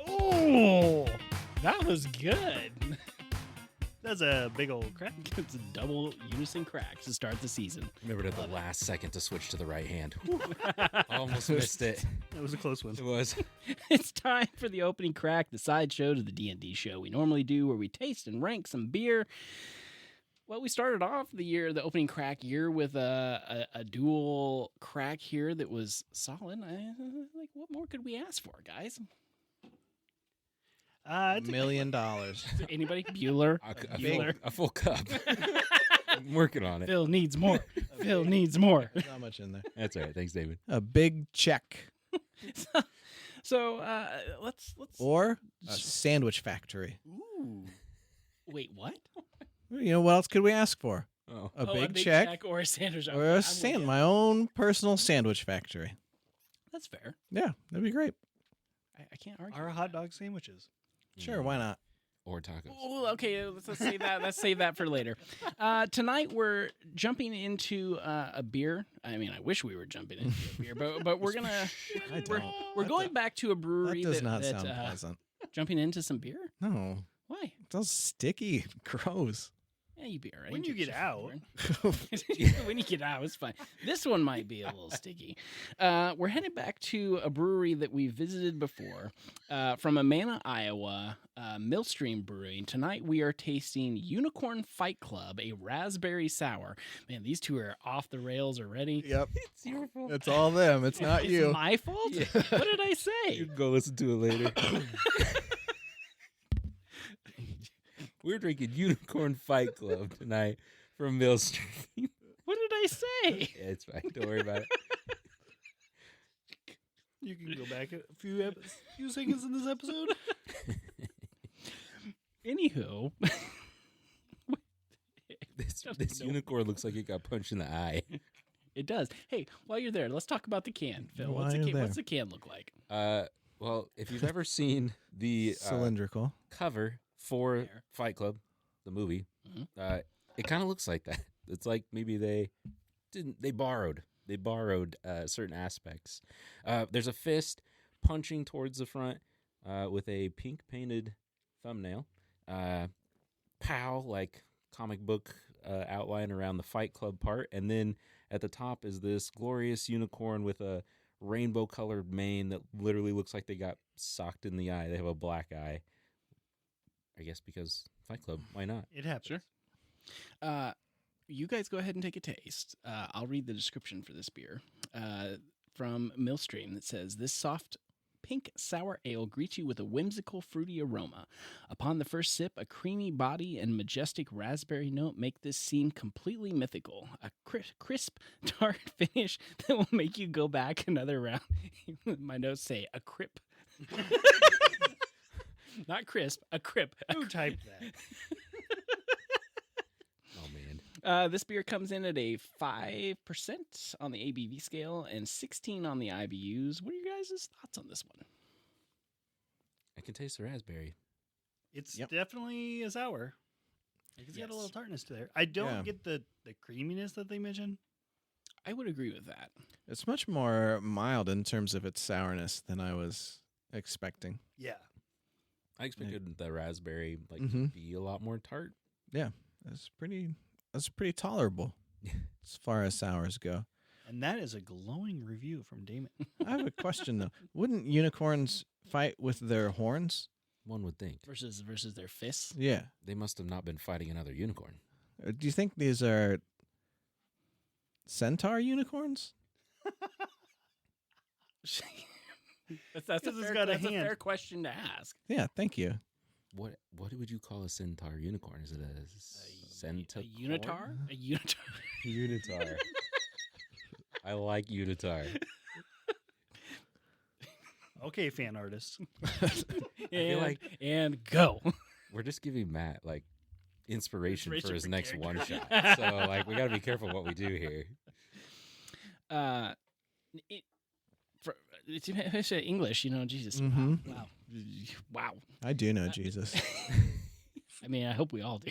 Oh, that was good. That's a big old crack. It's a double unison crack to start the season. Remembered at the last second to switch to the right hand. Almost missed it. That was a close one. It was. It's time for the opening crack, the side show to the D&D show we normally do, where we taste and rank some beer. Well, we started off the opening crack year, with a dual crack here that was solid. Like, what more could we ask for, guys? $1 million. Anybody? Bueller? A full cup. I'm working on it. Phil needs more. Phil needs more. There's not much in there. That's all right. Thanks, David. A big check. So let's. Or a sandwich factory. Ooh. Wait, what? You know, what else could we ask for? Oh. A Oh, big check. or a sandwich. Or my own personal sandwich factory. That's fair. Yeah, that'd be great. I can't argue. Our hot dog sandwiches. Sure, why not? Or tacos. Ooh, okay, let's save that. Let's save that for later. Tonight we're jumping into a beer. I mean, I wish we were jumping into a beer, but we're gonna we're going back to a brewery That does not sound pleasant. Jumping into some beer. No, Why? it sounds sticky, gross. Yeah, you'd be all right. When you get out. When you get out, it's fine. This one might be a little sticky. We're headed back to a brewery that we visited before, from Amana, Iowa, Millstream Brewing. Tonight we are tasting Unicorn Fight Club, a raspberry sour. Man, these two are off the rails already. Yep, It's your fault. it's all them. It's not you. It's my fault? Yeah. What did I say? You can go listen to it later. We're drinking Unicorn Fight Club tonight from Millstream. What did I say? Yeah, it's fine. Don't worry about it. You can go back a few seconds in this episode. Anywho. This unicorn looks like it got punched in the eye. It does. Hey, while you're there, let's talk about the can, Phil. While What's you're the can look like? Well, if you've ever seen the Cylindrical. cover for Fight Club, the movie, it kind of looks like that. It's like maybe they borrowed certain aspects. There's a fist punching towards the front with a pink painted thumbnail. Pow, like comic book outline around the Fight Club part, and then at the top is this glorious unicorn with a rainbow colored mane that literally looks like they got socked in the eye. They have a black eye. I guess because Fight Club, why not? It happens. Sure. You guys go ahead and take a taste. I'll read the description for this beer from Millstream that says, "This soft pink sour ale greets you with a whimsical fruity aroma. Upon the first sip, a creamy body and majestic raspberry note make this seem completely mythical. A crisp, tart finish that will make you go back another round." My notes say a crip. Not crisp, a crip. Who typed that? Oh man. This beer comes in at a 5% on the ABV scale and 16 on the IBUs. What are your guys' thoughts on this one? I can taste the raspberry. It's Yep. definitely a sour. It's got a little Yes. tartness to there. I don't Yeah. get the creaminess that they mentioned. I would agree with that. It's much more mild in terms of its sourness than I was expecting. Yeah. I expected the raspberry to Mhm. be a lot more tart. That's pretty tolerable as far as sours go. And that is a glowing review from Damon. I have a question though. Wouldn't unicorns fight with their horns? One would think. Versus their fists. Yeah. They must have not been fighting another unicorn. Do you think these are centaur unicorns? That's Because it's got a that's a hand. fair question to ask. Yeah, thank you. What would you call a centaur unicorn? Is it a centaur? A unitar? A unitar. Unitar. I like unitar. Okay, fan artists. and, like- and go. We're just giving Matt inspiration for his for next character. one shot. So we got to be careful what we do here. It's English, Jesus. Mhm. Wow. I do know Jesus. I mean, I hope we all do.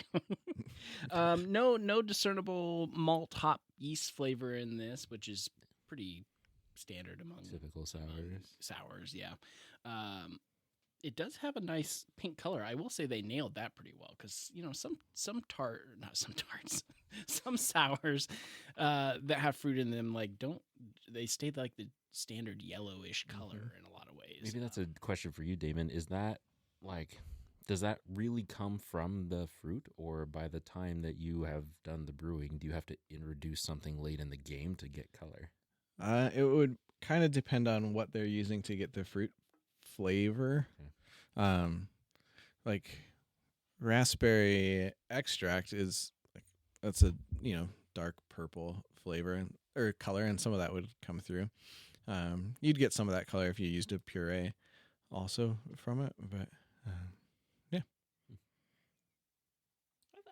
No discernible malt, hop, yeast flavor in this, which is pretty standard among Typical sours. sours. Yeah. It does have a nice pink color. I will say they nailed that pretty well because some tarts, some sours that have fruit in them they stay like the standard yellowish color in a lot of ways. Maybe that's a question for you, Damon. Is that does that really come from the fruit, or by the time that you have done the brewing, do you have to introduce something late in the game to get color? It would kind of depend on what they're using to get the fruit flavor. Like raspberry extract that's a dark purple flavor or color, and some of that would come through. You'd get some of that color if you used a puree also from it, but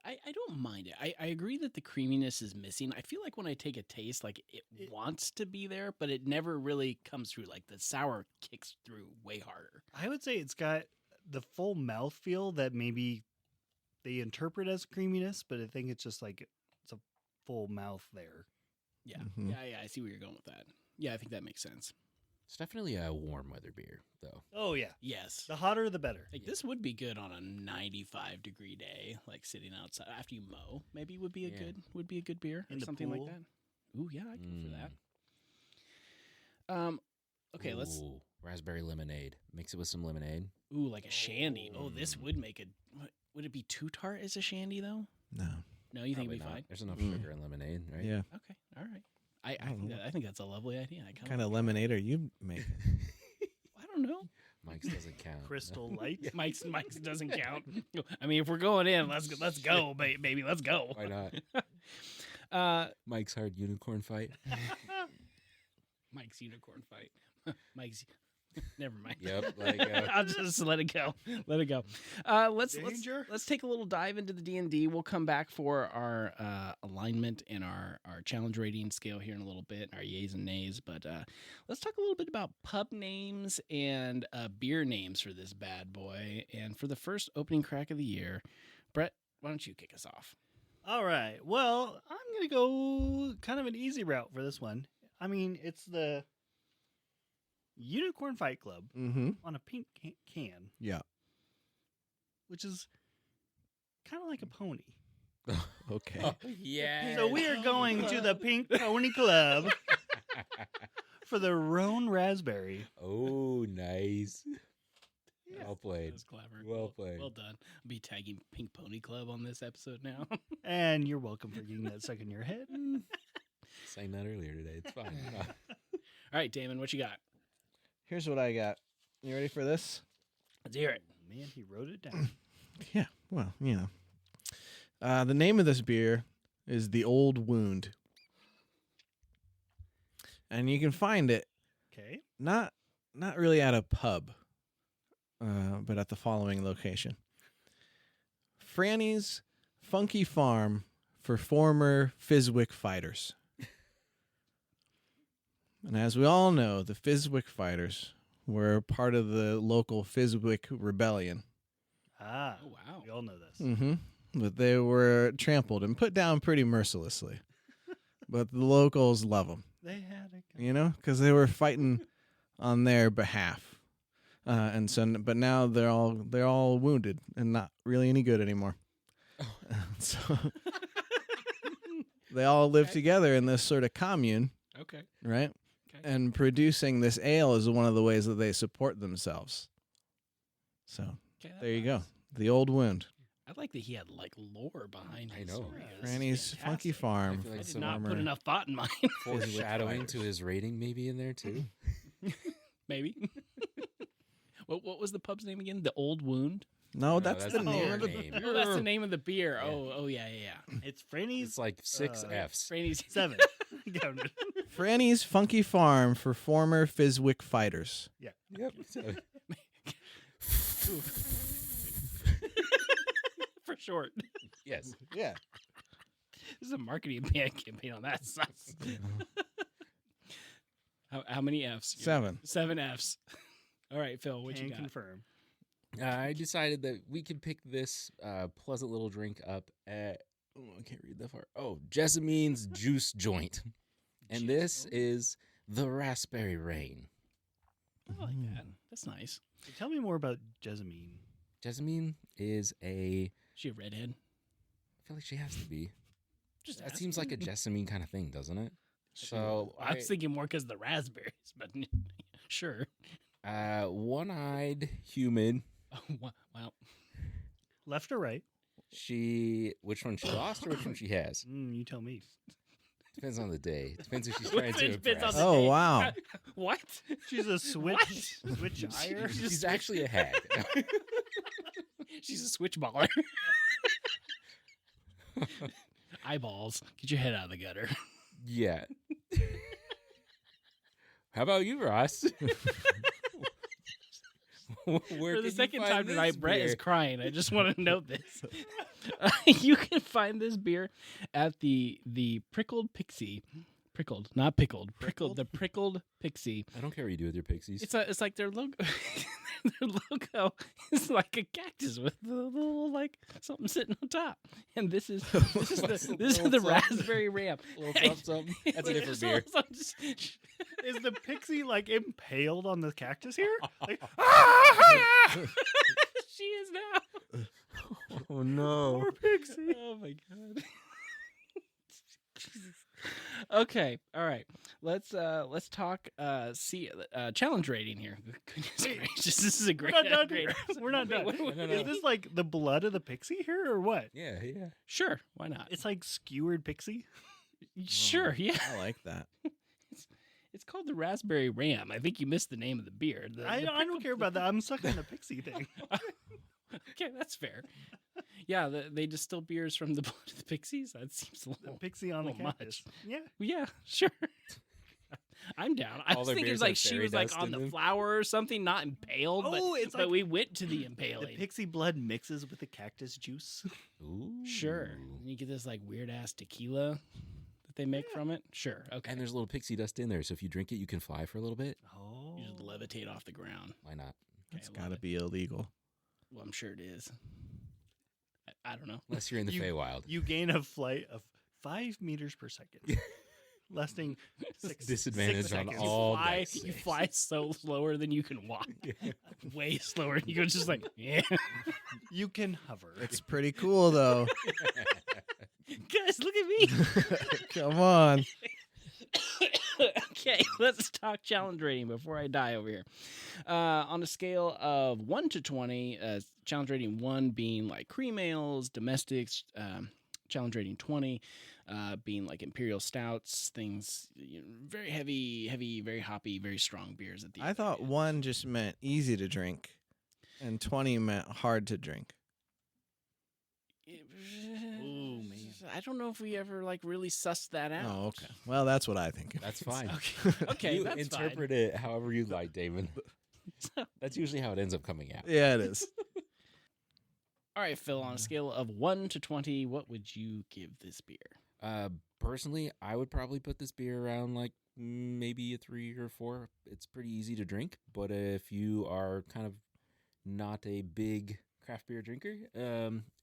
I don't mind it. I agree that the creaminess is missing. I feel like when I take a taste, like it wants to be there, but it never really comes through. Like the sour kicks through way harder. I would say it's got the full mouthfeel that maybe they interpret as creaminess, but I think it's just like it's a full mouth there. Yeah, Mhm. yeah. I see where you're going with that. Yeah, I think that makes sense. It's definitely a warm weather beer, though. Oh yeah, Yes. the hotter the better. Like this would be good on a 95-degree day, like sitting outside after you mow. Maybe would be a good beer In or the something pool. like that. Ooh, yeah, I'd go for that. Okay, let's. Ooh, raspberry lemonade. Mix it with some lemonade. Ooh, like a shandy. Oh, this would make it. Would it be too tart as a shandy though? no. No, you think Probably it'd be not. fine? There's enough Mm. sugar in lemonade, right? Yeah. Okay, all right. I don't know. think that's a lovely idea. I What kind of lemonade are you making? I don't know. Mike's doesn't count. Crystal Light. Mike's doesn't count. I mean, if we're going in, let's go, baby. Let's go. Why not? Mike's hard unicorn fight. Mike's unicorn fight. Mike's. Never mind. Yep, let it go. I'll just let it go. Let it go. Let's take a little dive into the D&D. We'll come back for our alignment and our challenge rating scale here in a little bit, our yays and nays. But let's talk a little bit about pub names and beer names for this bad boy. And for the first opening crack of the year, Brett, why don't you kick us off? All right. Well, I'm going to go kind of an easy route for this one. I mean, it's the Unicorn Fight Club Mm-hmm. on a pink can, Yeah. which is kind of like a pony. Okay. Oh, yeah. So we are going to the Pink Pony Club for the Roan Raspberry. Oh, nice. Yeah. Well played. That's clever. Well played. Well done. I'll be tagging Pink Pony Club on this episode now. And you're welcome for getting that stuck in your head. Sang that earlier today. It's fine. All right, Damon, what you got? Here's what I got. You ready for this? Let's hear it. Man, he wrote it down. Yeah. Well, the name of this beer is The Old Wound. And you can find it Okay. not really at a pub, but at the following location. Franny's Funky Farm for former Fizwick fighters. And as we all know, the Fizwick fighters were part of the local Fizwick rebellion. Ah. Oh, wow. We all know this. Mm-hmm. But they were trampled and put down pretty mercilessly. But the locals love them, They had it. because they were fighting on their behalf. But now they're all wounded and not really any good anymore. So they all live together in this sort of commune, Okay. right? Okay. And producing this ale is one of the ways that they support themselves. So Okay, there you nice. go. The Old Wound. I like that he had like lore behind I his know. story. That's Franny's Funky fantastic. Farm. I feel I like did some not former- put enough thought in mine. Foreshadowing to his rating maybe in there too. Maybe. What was the pub's name again? The Old Wound. No, No, that's that's the the name beer of the name. Oh, that's the name of the beer. Yeah. Oh, yeah. It's Franny's It's like 6 F's. Franny's 7. Counted. Franny's Funky Farm for former Fizwick fighters. Yep. for short. Yes. Yeah. This is a marketing campaign on that. Sucks. How many Fs? 7. 7 Fs. All right, Phil, what you Can got? confirm. I decided that we can pick this pleasant little drink up at, I can't read that far. Oh, Jessamine's Juice Joint. And this is the Raspberry Rain. I like that. That's nice. So tell me more about Jessamine. Jessamine is She a redhead? I feel like she has to be. Just That seems like a Jessamine kind of thing, doesn't it? So I was thinking more because the raspberries, but sure. One-eyed human. Oh, wow. Left or right? Which one she lost or which one she has? You tell me. Depends on the day. Depends if she's trying to Depends on impress. the Oh day. wow. What? She's a switch ire. She's actually a hag. She's a switch baller. Eyeballs. Get your head out of the gutter. Yeah. How about you, Ross? Where For can the you second find time this tonight, Brett is beer? crying. I just want to note this. You can find this beer at the Prickled Pixie. Prickled, not pickled. Prickled. The Prickled Pixie. I don't care what you do with your pixies. It's like their logo. Their logo is like a cactus with a little like something sitting on top. And this is the raspberry ramp. Little something. That's a different beer. Is the pixie like impaled on the cactus here? Like, She is now. Oh no. poor pixie. Oh my god. Okay, all right. Let's talk challenge rating here. Goodness gracious, this is a great. We're not done. great We're not done. No. Is this like the blood of the pixie here, or what? Yeah. Sure, why not? It's like skewered pixie. Sure, yeah. I like that. It's called the Raspberry Ram. I think you missed the name of the beer. I don't care about that. I'm stuck on the pixie thing. Okay, that's fair. Yeah, they distill beers from the blood of the pixies. That seems a The little. pixie on the little cactus. Yeah. Yeah, sure. I'm down. I All was their thinking beers like have she fairy was like dust on in the them. flower or something, not impaled. Oh, it's but like we went to the The impaling. pixie blood mixes with the cactus juice. Ooh. Sure. And you get this like weird ass tequila that they make from it. Sure. Okay. And there's a little pixie dust in there, so if you drink it, you can fly for a little bit. Oh. You just levitate off the ground. Why not? It's I love got to it. be illegal. Well, I'm sure it is. I don't know. Unless you're in the You- Feywild. You gain a flight of 5 meters per second. Lasting Disadvantage 6 on seconds. all Fly, decks. you fly so slower than you can walk. Way slower. And you go just like, yeah. You can hover. It's pretty cool though. Guys, look at me. Come on. Okay, let's talk challenge rating before I die over here. On a scale of 1 to 20, challenge rating 1 being like cream ales, domestics, challenge rating 20 being like imperial stouts, things very heavy, very hoppy, very strong beers at the I end. thought 1 just meant easy to drink, and 20 meant hard to drink. Ooh, man. I don't know if we ever like really sussed that out. Oh, okay. Well, that's what I think. That's fine. Okay, okay, You that's interpret it however you like, Damon. That's usually how it ends up coming out. Yeah, it is. All right, Phil, on a scale of 1 to 20, what would you give this beer? Personally, I would probably put this beer around like maybe a 3 or 4. It's pretty easy to drink, but if you are kind of not a big craft beer drinker,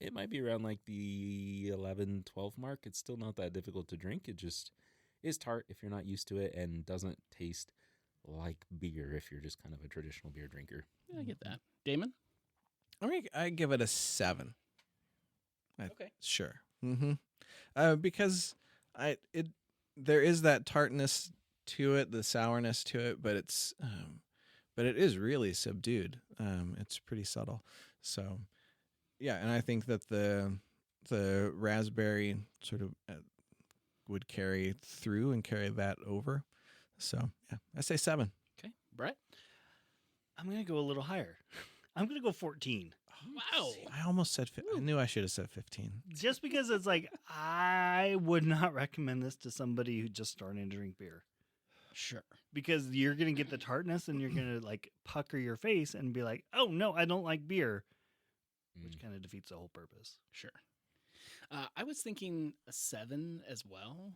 it might be around like the 11, 12 mark. It's still not that difficult to drink. It just is tart if you're not used to it and doesn't taste like beer if you're just kind of a traditional beer drinker. Yeah, I get that. Damon? I give it a 7. Okay. Sure. Because there is that tartness to it, the sourness to it, but it is really subdued. It's pretty subtle. So, yeah, and I think that the raspberry sort of would carry through and carry that over. So, yeah, I say 7. Okay. Brett? I'm going to go a little higher. I'm going to go 14. Wow. I almost said I knew I should have said 15. Just because it's like, I would not recommend this to somebody who just starting to drink beer. Sure. Because you're going to get the tartness and you're going to like pucker your face and be like, oh, no, I don't like beer. Which kind of defeats the whole purpose. Sure. I was thinking a 7 as well.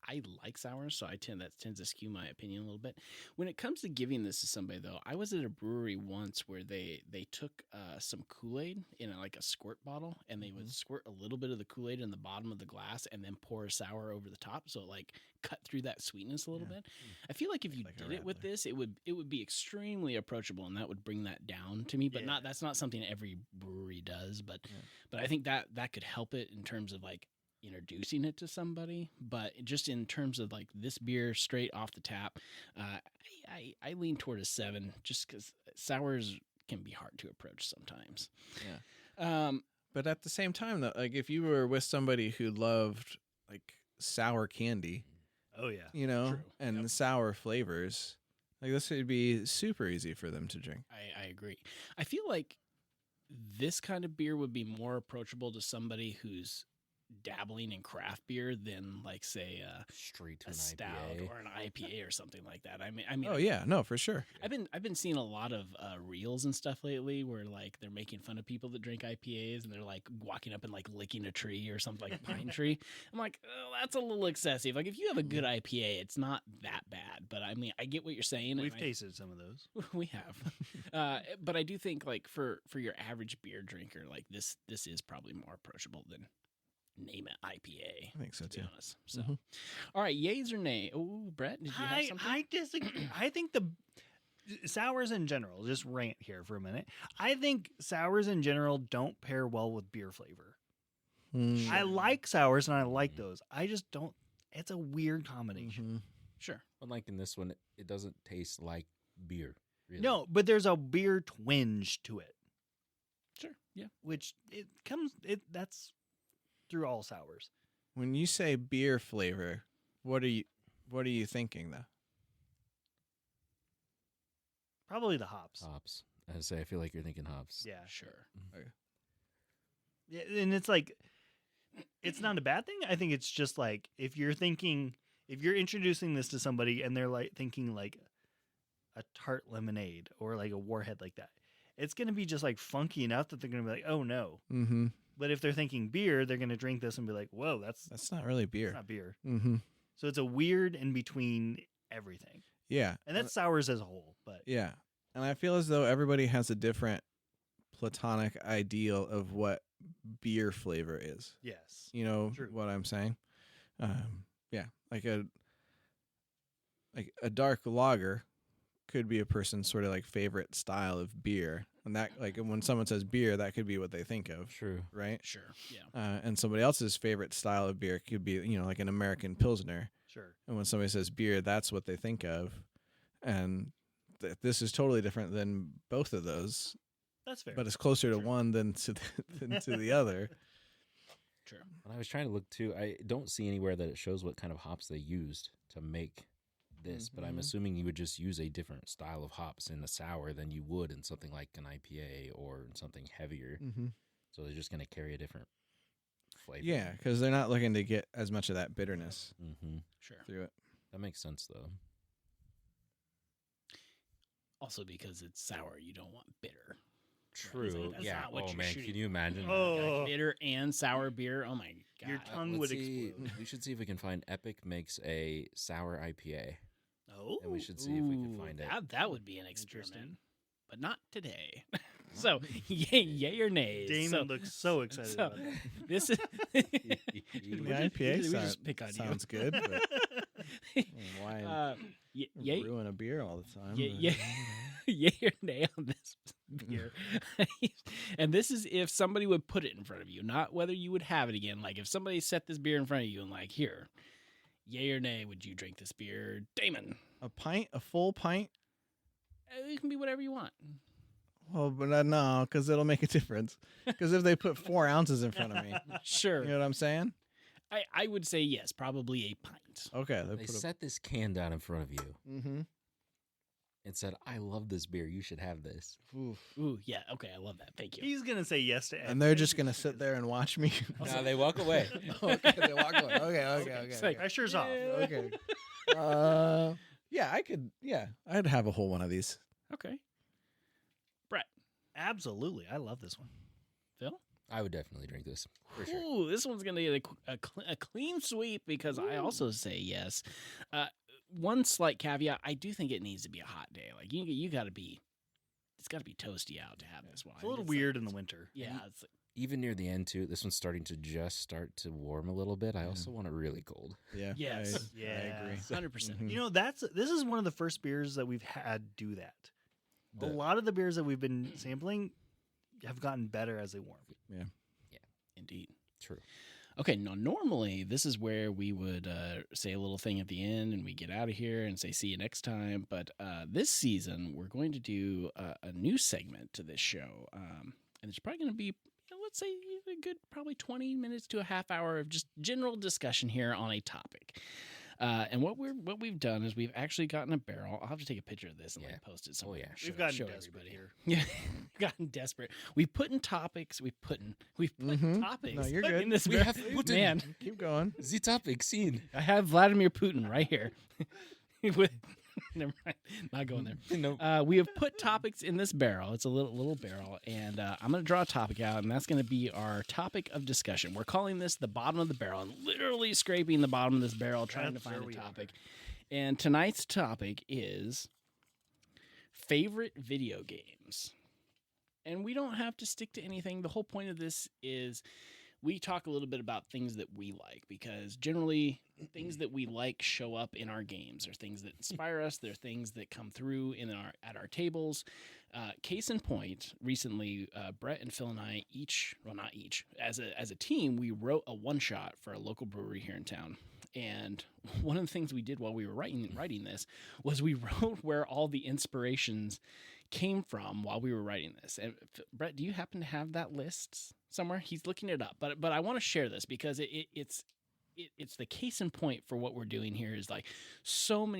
I like sours, so that tends to skew my opinion a little bit. When it comes to giving this to somebody, though, I was at a brewery once where they took some Kool-Aid in like a squirt bottle, and they would squirt a little bit of the Kool-Aid in the bottom of the glass, and then pour a sour over the top, so it like cut through that sweetness a little bit. I feel like if you like a did it with Radler. this, it would be extremely approachable, and that would bring that down to me. But that's not something every brewery does. But I think that could help it in terms of like introducing it to somebody. But just in terms of like this beer straight off the tap, I lean toward a 7, just because sours can be hard to approach sometimes. But at the same time, though, like if you were with somebody who loved like sour candy, Oh yeah. you know, True. and sour flavors, like this would be super easy for them to drink. I agree. I feel like this kind of beer would be more approachable to somebody who's dabbling in craft beer than like say Straight to a an stout IPA. or an IPA or something like that. I mean, Oh yeah, no, for sure. I've been seeing a lot of reels and stuff lately where like they're making fun of people that drink IPAs and they're like walking up and like licking a tree or something like a pine tree. I'm like, oh, that's a little excessive. Like if you have a good IPA, it's not that bad. But I mean, I get what you're saying. We've tasted some of those. We have, but I do think like for your average beer drinker, like this is probably more approachable than name it IPA. I think so to be too. honest. So, all right, yays or nay? Oh, Brett, did you have something? I disagree. I think the sours in general, just rant here for a minute. I think sours in general don't pair well with beer flavor. Mm. I like sours and I like those. I just don't. It's a weird combination. Sure. Unlike in this one, it doesn't taste like beer. Really. No, but there's a beer twinge to it, Sure. Yeah. which that's through all sours. When you say beer flavor, what are you thinking though? Probably the hops. Hops. I feel like you're thinking hops. Yeah. Sure. Yeah, and it's like, it's not a bad thing. I think it's just like if you're introducing this to somebody and they're like thinking like a tart lemonade or like a warhead like that, it's gonna be just like funky enough that they're gonna be like, oh no. Mm-hmm. But if they're thinking beer, they're gonna drink this and be like, whoa, that's not really beer. not beer. Mm-hmm. So it's a weird in between everything, Yeah. and that's sours as a whole. But Yeah. And I feel as though everybody has a different platonic ideal of what beer flavor is. yes, You know True. what I'm saying? Yeah. Like a dark lager could be a person's sort of like favorite style of beer. And that like when someone says beer, that could be what they think of. True. Right? Sure. Yeah. And somebody else's favorite style of beer could be, you know, like an American Pilsner. sure. And when somebody says beer, that's what they think of. And this is totally different than both of those, That's fair. but it's closer to True. one than to the other. True. When I was trying to look too, I don't see anywhere that it shows what kind of hops they used to make this, but I'm Mhm. assuming you would just use a different style of hops in a sour than you would in something like an IPA or in something heavier. Mm-hmm. So they're just going to carry a different flavor. Yeah, because they're not looking to get as much of that bitterness Mm-hmm. Sure. through it. That makes sense, though. Also, because it's sour, you don't want bitter. True. That's Yeah. not what Oh, you're man. shooting Can you imagine? Oh. Like bitter and sour beer. Oh my god. Your tongue Let's would see. explode. We should see if we can find Epic makes a sour IPA. Oh, And we should see if we can Ooh, find it. That would be an experiment, Interesting. but not today. So, yay or nay? Damon looks so excited so about that. this is The we IPA just pick on you. sounds good, but why Yay, ruin a beer all the time? yeah, yay or nay on this beer? And this is if somebody would put it in front of you, not whether you would have it again. Like if somebody set this beer in front of you and like, here, yay or nay, would you drink this beer, Damon? A full pint? It can be whatever you want. Well, but no, because it'll make a difference. Because if they put 4 ounces in front of me, Sure. you know what I'm saying? I would say yes, probably a pint. Okay, They set this can down in front of you Mm-hmm. and said, I love this beer. You should have this. Ooh, yeah, okay, I love that. Thank you. He's gonna say yes to And they're just gonna sit there and watch me. Now they walk away. Okay, they walk away. Okay. It's like, Pressure's off. Okay. Yeah, I could. Yeah, I'd have a whole one of these. okay. Absolutely, I love this one. Phil? I would definitely drink this for sure. Ooh, this one's going to get a clean sweep because I also say yes. One slight caveat, I do think it needs to be a hot day. Like you got to be, it's got to be toasty out to have this wine. It's a little It's weird like, in the winter. yeah, it's Even near the end too, this one's starting to start to warm a little bit. I also want it really cold. Yeah. Yes. I agree. 100%. Mhm. You know, this is one of the first beers that we've had do that. A The- lot of the beers that we've been sampling have gotten better as they warm. Indeed. True. Okay, now normally this is where we would say a little thing at the end and we get out of here and say see you next time. But this season we're going to do a new segment to this show, and it's probably going to be let's say a good probably 20 minutes to a half hour of just general discussion here on a topic. And what we've done is we've actually gotten a barrel. I'll have to take a picture of this and like post it somewhere. yeah. We've gotten desperate here. Yeah, we've gotten desperate. We've put topics. We've put topics. No, you're good. In this We barrel. have put Man, Keep going. The topic scene. I have Vladimir Putin right here. With never mind, not going there. No. We have put topics in this barrel. It's a little barrel, and I'm going to draw a topic out, and that's going to be our topic of discussion. We're calling this the bottom of the barrel, and literally scraping the bottom of this barrel, trying That's to find where a we topic. And tonight's topic is favorite video games. And we don't have to stick to anything. The whole point of this is we talk a little bit about things that we like, because generally things that we like show up in our games. They're things that inspire us. They're things that come through at our tables. Case in point, recently Brett and Phil and I not each, as a team, we wrote a one shot for a local brewery here in town. And one of the things we did while we were writing this was we wrote where all the inspirations came from while we were writing this. And Brett, do you happen to have that list somewhere? He's looking it up, but I want to share this because it's the case in point for what we're doing here. Is like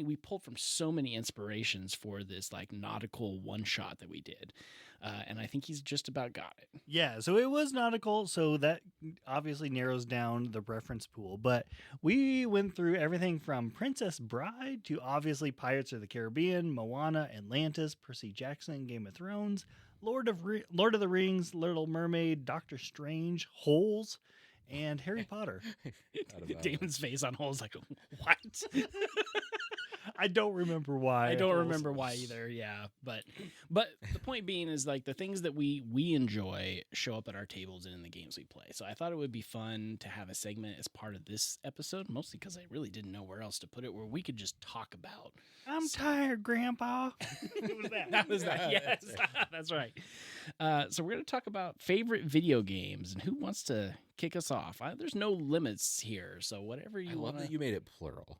we pulled from so many inspirations for this like nautical one shot that we did. And I think he's just about got it. Yeah, so it was nautical, so that obviously narrows down the reference pool. But we went through everything from Princess Bride to obviously Pirates of the Caribbean, Moana, Atlantis, Percy Jackson, Game of Thrones, Lord of the Rings, Little Mermaid, Doctor Strange, Holes, and Harry Potter. Damon's face on hold is like, what? I don't remember why. I don't Holes. remember why either. Yeah, but the point being is like the things that we enjoy show up at our tables and in the games we play. So I thought it would be fun to have a segment as part of this episode, mostly because I really didn't know where else to put it, where we could just talk about. I'm tired, Grandpa. What was that? That was that. Yes, that's right. So we're going to talk about favorite video games, and who wants to kick us off? There's no limits here, so whatever you I love want. that you made it plural.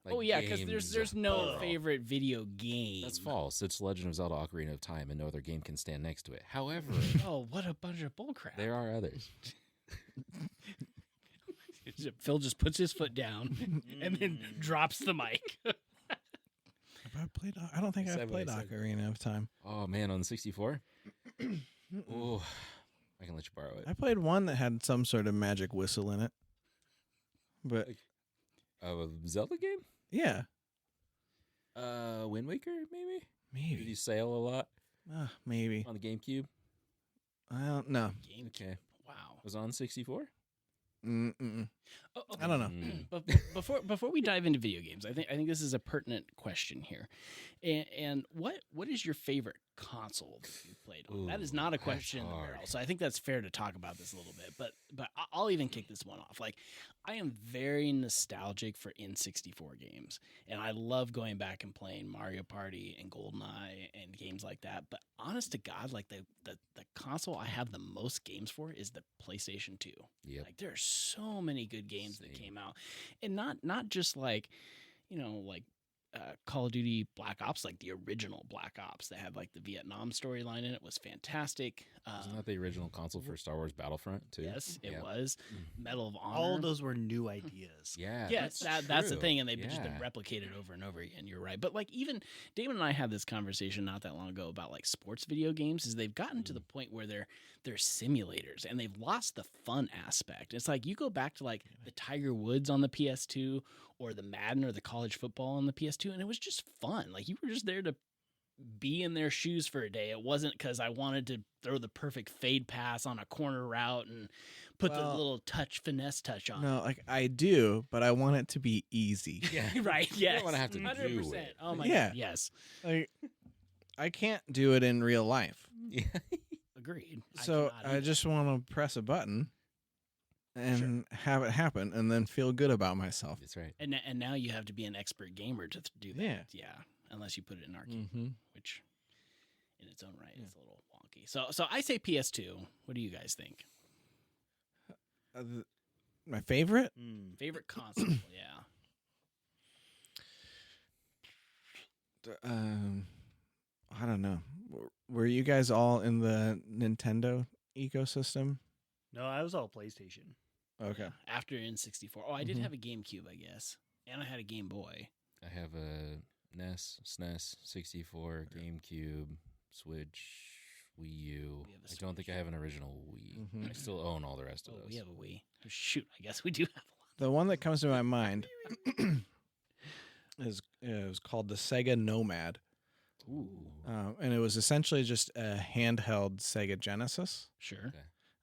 Like Oh yeah, because games there's no plural. favorite video game. That's false. It's Legend of Zelda: Ocarina of Time, and no other game can stand next to it. However, Oh, what a bunch of bullcrap! there are others. Phil just puts his foot down and then drops the mic. Have I played? I don't think I've Said what I played said. Ocarina of Time. Oh man, on the 64. Oh, I can let you borrow it. I played one that had some sort of magic whistle in it. But A Zelda game? yeah, Wind Waker, maybe. Did you maybe. sail a lot Maybe. on the GameCube? I don't know. Okay, Wow. was it on 64. Mm-mm. Oh, I don't know. But before we dive into video games, I think this is a pertinent question here. And what is your favorite console that you played on? That is Ooh, not a that's question in the hard. barrel, so I think that's fair to talk about this a little bit. But I'll even kick this one off. Like, I am very nostalgic for N64 games, and I love going back and playing Mario Party and GoldenEye and games like that. But honest to God, like the console I have the most games for is the PlayStation 2. Yep. Like, there are so many good games that Same. came out, and not just like, like Call of Duty Black Ops, like the original Black Ops that had like the Vietnam storyline in it was fantastic. Wasn't that the original console for Star Wars Battlefront too? Yes, it Yeah. was. Medal of Honor. All those were new ideas. Yeah. Yes, that's the true. thing, and they've just been Yeah. replicated over and over again. You're right, but like even Damon and I had this conversation not that long ago about like sports video games. Is they've gotten to the point where they're simulators and they've lost the fun aspect. It's like you go back to like the Tiger Woods on the PS2 or the Madden or the college football on the PS2, and it was just fun. Like you were just there to be in their shoes for a day. It wasn't because I wanted to throw the perfect fade pass on a corner route and put the Well, little finesse touch on No, like I do, but I want it to be easy. Yeah. it. Right? You Yes. don't want to have to 100%. do it. Oh my Yeah. god. Yes. Like I can't do it in real life. Yeah. Agreed. So cannot I either. just want to press a button and have it happen and then feel good about myself. That's right. and now you have to be an expert gamer to do that. Yeah. Yeah. Unless you put it in arcade, Mm-hmm. which in its own right is a little wonky. So I say PS2. What do you guys think? My favorite? Favorite console? Yeah. I don't know. Were you guys all in the Nintendo ecosystem? No, I was all PlayStation. Okay. Yeah, after N64. Oh, I did Mhm. have a GameCube, I guess, and I had a Game Boy. I have a NES, SNES, 64, GameCube, Switch, Wii U. We have a I don't think I Switch. have an original Wii. Mhm. I still own all the rest of Oh, those. we have a Wii. Oh, shoot, I guess we do have a lot. The one that comes to my mind is it was called the Sega Nomad, Ooh, and it was essentially just a handheld Sega Genesis, sure.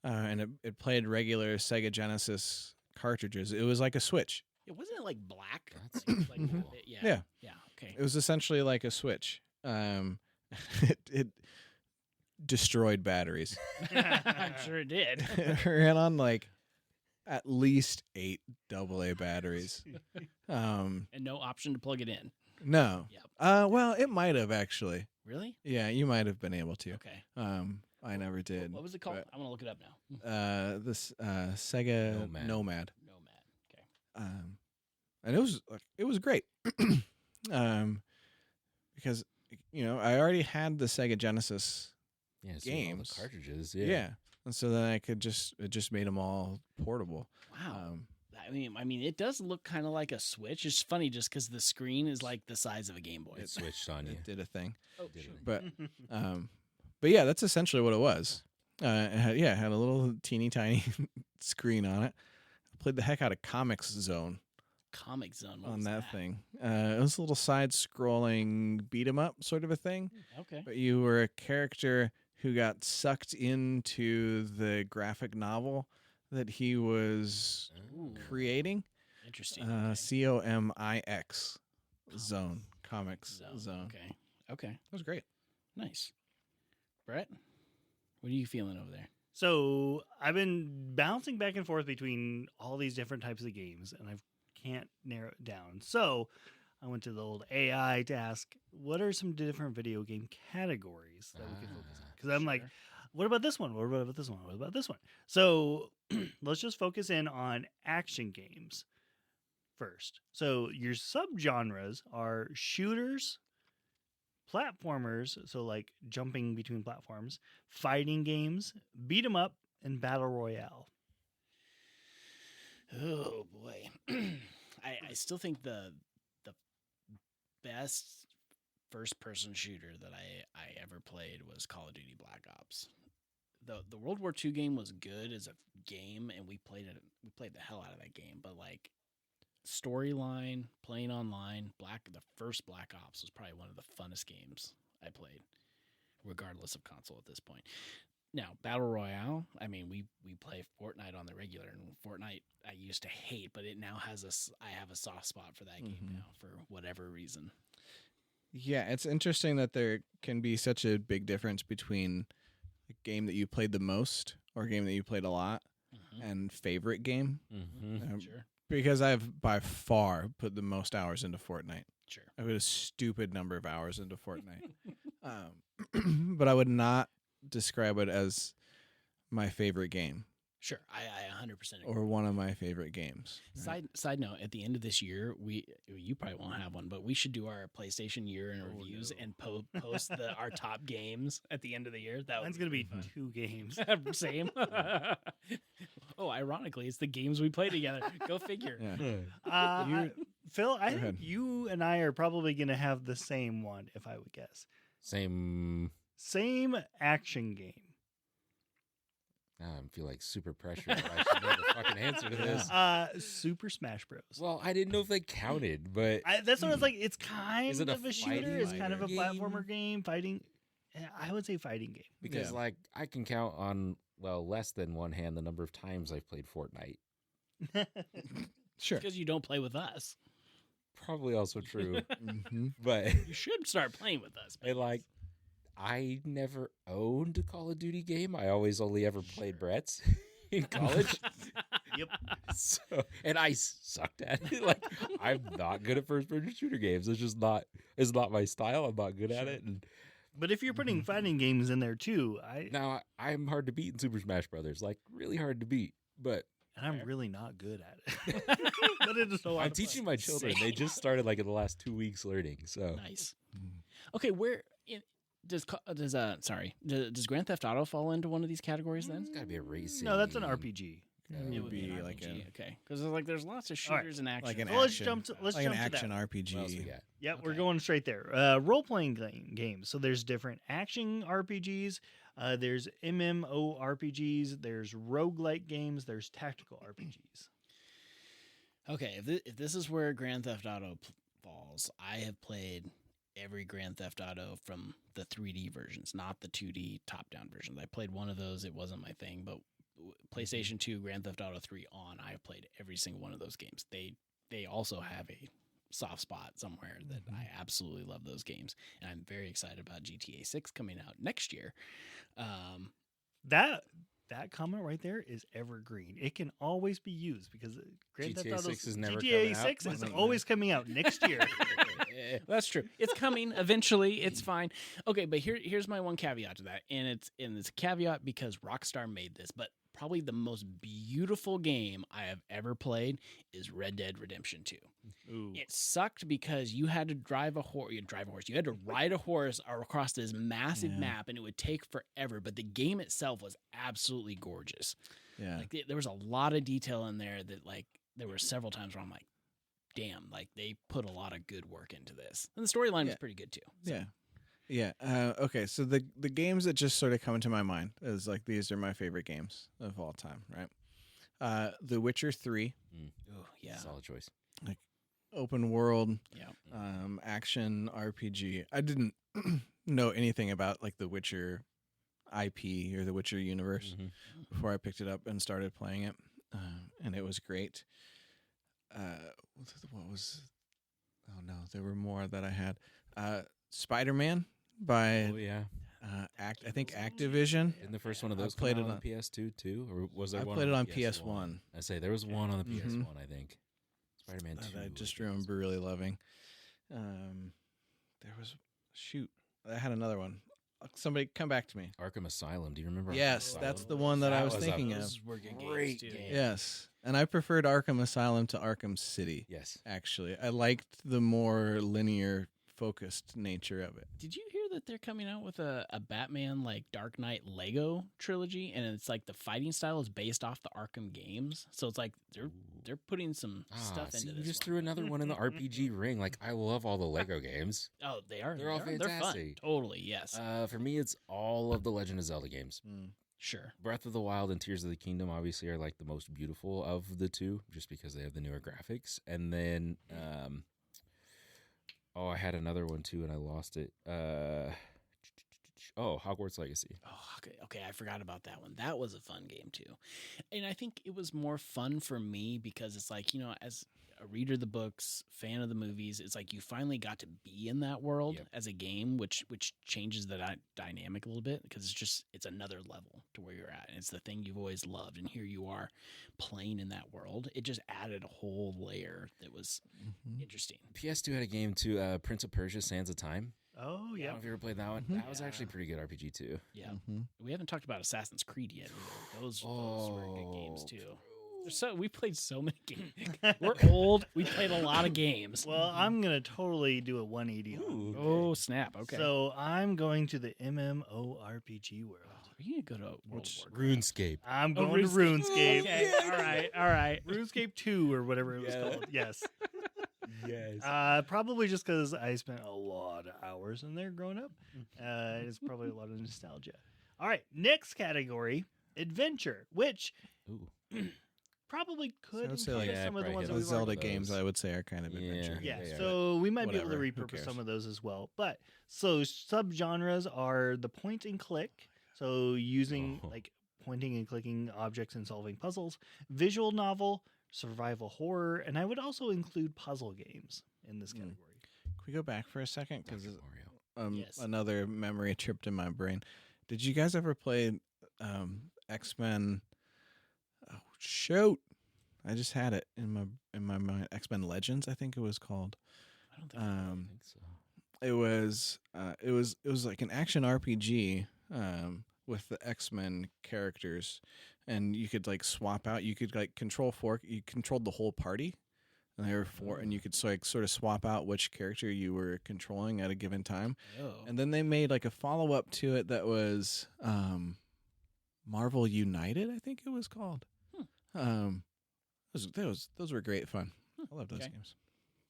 and it played regular Sega Genesis cartridges. It was like a Switch. Yeah, wasn't it like black? That's Like, cool. yeah. Yeah. Yeah. Okay. It was essentially like a Switch. It destroyed batteries. I'm sure it did. It ran on like at least 8 AA batteries. And no option to plug it in. No. Yep. Well, it might have actually. Really? Yeah, you might have been able to. Okay. I never did. What was it called? but, I'm gonna look it up now. This Sega Nomad. Nomad. Nomad. Okay. And it was great. Because I already had the Sega Genesis. Yeah, so all the Games. cartridges. Yeah. Yeah. And so then it just made them all portable. Wow. I mean, it does look kind of like a Switch. It's funny just because the screen is like the size of a Game Boy. It switched on you. It did a thing. Oh, Did sure. it. But yeah, that's essentially what it was. It had a little teeny tiny screen on it. I played the heck out of Comics Zone Comic Zone. What on was that thing. It was a little side scrolling beat 'em up sort of a thing. Okay. But you were a character who got sucked into the graphic novel that he was Ooh, creating. interesting. Okay. COMIX Zone. Comics Zone. Okay. Okay. That was great. Nice. Brett, what are you feeling over there? So I've been bouncing back and forth between all these different types of games, and I can't narrow it down. So I went to the old AI to ask, what are some different video game categories that we can focus on? Because I'm like, Sure. what about this one? What about this one? What about this one? So let's just focus in on action games first. So your subgenres are shooters, platformers, so like jumping between platforms, fighting games, beat 'em up, and battle royale. Oh boy, I still think the best first person shooter that I ever played was Call of Duty Black Ops. The World War II game was good as a game, and we played the hell out of that game. But like storyline, playing online, the first Black Ops was probably one of the funnest games I played, regardless of console at this point. Now, Battle Royale, I mean, we play Fortnite on the regular, and Fortnite I used to hate, but it now I have a soft spot for that game Mhm. now for whatever reason. Yeah, it's interesting that there can be such a big difference between a game that you played the most or a game that you played a lot Mhm. and favorite game. Mm-hmm. Sure, Because I've by far put the most hours into Fortnite. sure. I put a stupid number of hours into Fortnite. But I would not describe it as my favorite game Sure, I 100% agree. or one of my favorite games. Side note: at the end of this year, you probably won't have one, but we should do our PlayStation year in reviews no. and post our top games at the end of the year. That Mine's would gonna be fun. 2 games. same. Oh, ironically, it's the games we play together. Go figure. Yeah. Phil, I Go think ahead. you and I are probably gonna have the same one, if I would guess. Same. Same action game. Now I feel like super pressured. I should know the fucking answer to this. Super Smash Bros. Well, I didn't know if they counted, but That's what I was like. It's kind Is it a of a shooter. fighting It's kind of a game? platformer game, fighting. I would say fighting game. because Yeah. like I can count on less than one hand the number of times I've played Fortnite. Sure. Because you don't play with us. Probably also true, Mm-hmm. but You should start playing with us. and like I never owned a Call of Duty game. I always only ever played Brett's in college. Yep. So, and I sucked at it. Like I'm not good at first-person shooter games. It's not my style. I'm not good at it. And But if you're putting fighting games in there too, now I'm hard to beat in Super Smash Brothers. Like really hard to beat. But and I'm really not good at it. But it is a lot I'm of fun. teaching my children. They Same. just started like in the last 2 weeks learning. So Nice. Okay, does Grand Theft Auto fall into one of these categories then? it's got to be a racing. No, that's an game. RPG. It It would be an like RPG, a okay, because like there's lots of All right. shooters and action. like an Well, let's action, jump to like an that. action What else we RPG. got? Yep, we're Okay. going straight there. Role playing games. So there's different action RPGs. There's MMORPGs. There's roguelike games. There's tactical RPGs. Okay, if this is where Grand Theft Auto falls, I have played every Grand Theft Auto from the 3D versions, not the 2D top-down versions. I played one of those. It wasn't my thing, but PlayStation 2, Grand Theft Auto 3 on, I have played every single one of those games. They also have a soft spot somewhere that I absolutely love those games, and I'm very excited about GTA 6 coming out next year. That comment right there is evergreen. It can always be used because Grand Theft GTA Auto 6 is never GTA coming out? 6 is Wasn't always coming out next year. That's true. It's coming eventually. It's fine. Okay, but here's my one caveat to that, and it's a caveat because Rockstar made this, but probably the most beautiful game I have ever played is Red Dead Redemption 2. Ooh. It sucked because you had to drive a horse. You had to ride a horse across this massive Yeah. map, and it would take forever. But the game itself was absolutely gorgeous. Yeah. Like there was a lot of detail in there that like there were several times where I'm like, damn, like they put a lot of good work into this, and the storyline was Yeah. pretty good too. So, Yeah. Yeah. Okay. So the games that just sort of come into my mind is like these are my favorite games of all time, right? The Witcher 3, ooh, yeah, Solid choice. open world yeah. action RPG. I didn't know anything about like the Witcher IP or the Witcher universe Mhm. before I picked it up and started playing it, and it was great. What was? Oh no, there were more that I had. Spider-Man by Oh yeah. I think Activision. Didn't the first one of I those played come it out on on- PS2 too, or was there I one? played it on the PS1. I say there was one on the Mhm. PS1. I think Spider-Man 2. That I just remember really loving. There was I had another one. Somebody come back to me. Arkham Asylum. Do you remember? Arkham Yes, that's Asylum? the one that I was was a thinking of. Those were good Great games too. game. Yes, and I preferred Arkham Asylum to Arkham City. Yes. Actually, I liked the more linear focused nature of it. Did you hear that they're coming out with a Batman like Dark Knight Lego trilogy, and it's like the fighting style is based off the Arkham games, so it's like they're putting some stuff See, into you this. just one. threw another one in the RPG ring. Like I love all the Lego games. Oh, they are. They're all They're fun. fantastic. Totally, yes, For me, it's all of the Legend of Zelda games. sure. Breath of the Wild and Tears of the Kingdom obviously are like the most beautiful of the two, just because they have the newer graphics. And then, I had another one too, and I lost it. Hogwarts Legacy. Oh, okay. I forgot about that one. That was a fun game too, and I think it was more fun for me because it's like as a reader of the books, fan of the movies, it's like you finally got to be in that world Yep. as a game, which changes the dynamic a little bit because it's another level to where you're at, and it's the thing you've always loved, and here you are playing in that world. It just added a whole layer that was interesting. PS2 had a game too, Prince of Persia: Sands of Time. Oh I don't yeah. know if you ever played that one. Mhm. That was actually a pretty good RPG too. Yeah, Mm-hmm. we haven't talked about Assassin's Creed yet either. Those were good games too. true. We played so many games. We're old. We played a lot of games. Well, I'm gonna totally do a 180 on. Ooh, Oh snap! Okay. So I'm going to the MMORPG world. you go to World of Warcraft. RuneScape. I'm Oh, going to RuneScape. Okay. All right. All right. RuneScape 2 or whatever it was Yeah. called. Yes. Yes. Probably just because I spent a lot of hours in there growing up. It's probably a lot of nostalgia. All right, next category. Adventure, which Ooh. probably I could would say, encompass like, yeah, some of the probably ones hit that The we've already Zelda those. games, I would say, are kind of Yeah. adventure. Yeah, They are. so we might be able to Whatever, who repurpose cares? some of those as well. But so subgenres are the point and click, so using Oh. like pointing and clicking objects and solving puzzles, visual novel, survival horror, and I would also include puzzle games in this Hmm. category. Can we go back for a second? Because Dr. Mario. Yes. another memory tripped in my brain. Did you guys ever play X-Men? Oh, shoot. I just had it in my mind. X-Men Legends, I think it was called. I don't think. I Um, think so. it was like an action RPG with the X-Men characters, and you could like swap out. You could like control four. You controlled the whole party, and there were four, and you could like sort of swap out which character you were controlling at a given time. Oh. And then they made like a follow up to it that was Marvel United, I think it was called. Those were great fun. I love those Okay. games.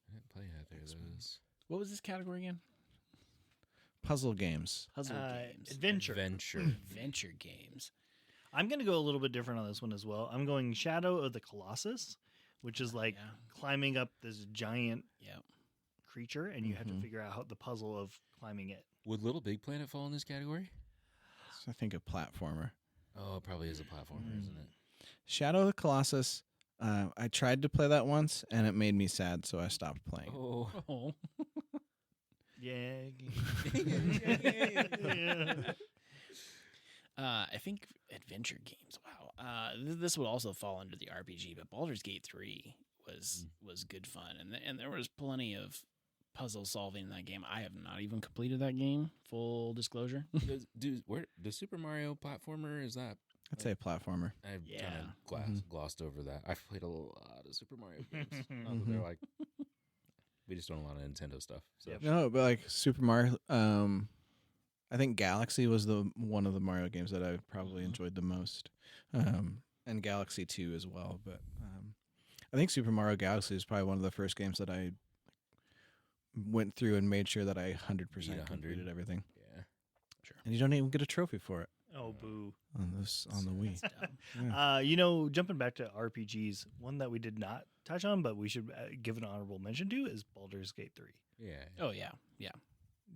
I didn't play either of those. What was this category again? Puzzle games. Puzzle games. Adventure. Adventure. Adventure games. I'm going to go a little bit different on this one as well. I'm going Shadow of the Colossus, which is like Yeah. climbing up this giant Yeah. creature, and you have to Mhm. figure out how the puzzle of climbing it. Would Little Big Planet fall in this category? It's, I think a platformer. Oh, it probably is a platformer, isn't it? Shadow of the Colossus. I tried to play that once, and it made me sad, so I stopped playing. Oh. Oh. Yeah. I think adventure games. Wow. This would also fall under the RPG, but Baldur's Gate 3 was good fun, and there was plenty of puzzle solving in that game. I have not even completed that game. Full disclosure. Does Super Mario platformer, is that? I'd say a platformer. I've Yeah. kind of Mhm. glossed over that. I've played a lot of Super Mario games. Not that Mhm. they're like, we just don't a lot of Nintendo stuff. So. Yep. No, but like Super Mario. I think Galaxy was one of the Mario games that I probably enjoyed the most, and Galaxy 2 as well. But I think Super Mario Galaxy is probably one of the first games that I went through and made sure that I 100% 100. completed everything. Yeah. And you don't even get a trophy for it Oh, boo. on the Wii. That's dumb. Yeah. Jumping back to RPGs, one that we did not touch on, but we should give an honorable mention to is Baldur's Gate 3. Yeah. Oh yeah. Yeah.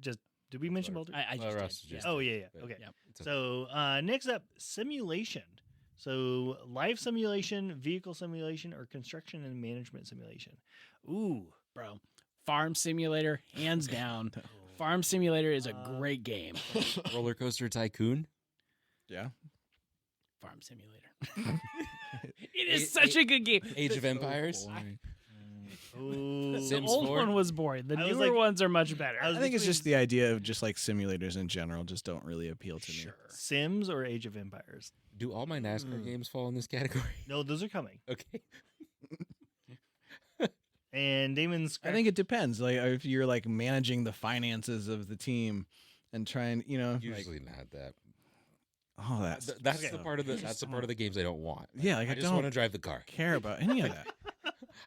Just did we mention Sorry. Baldur? I Well, just Russ did. just Yeah. Oh yeah. but- Okay. Yep. It's okay. So next up, simulation. So life simulation, vehicle simulation, or construction and management simulation. Ooh, Bro. Farm Simulator, hands down. Farm Simulator is a great game. Roller Coaster Tycoon. Yeah. Farm Simulator. It is such a good game. Age of Empires. Ooh. The Sims old 4? one was boring. The I was newer like- ones are much better. I was I think it's between just the idea of just like simulators in general just don't really appeal to me. Sure. Sims or Age of Empires. Do all my NASCAR games fall in this category? No, those are coming. Okay. And Damon's. I think it depends. Like if you're like managing the finances of the team and trying, like, Usually not that. oh, that's That's Okay. the part of the games I don't want. Yeah, like I I just don't want to drive the car. care about any of that.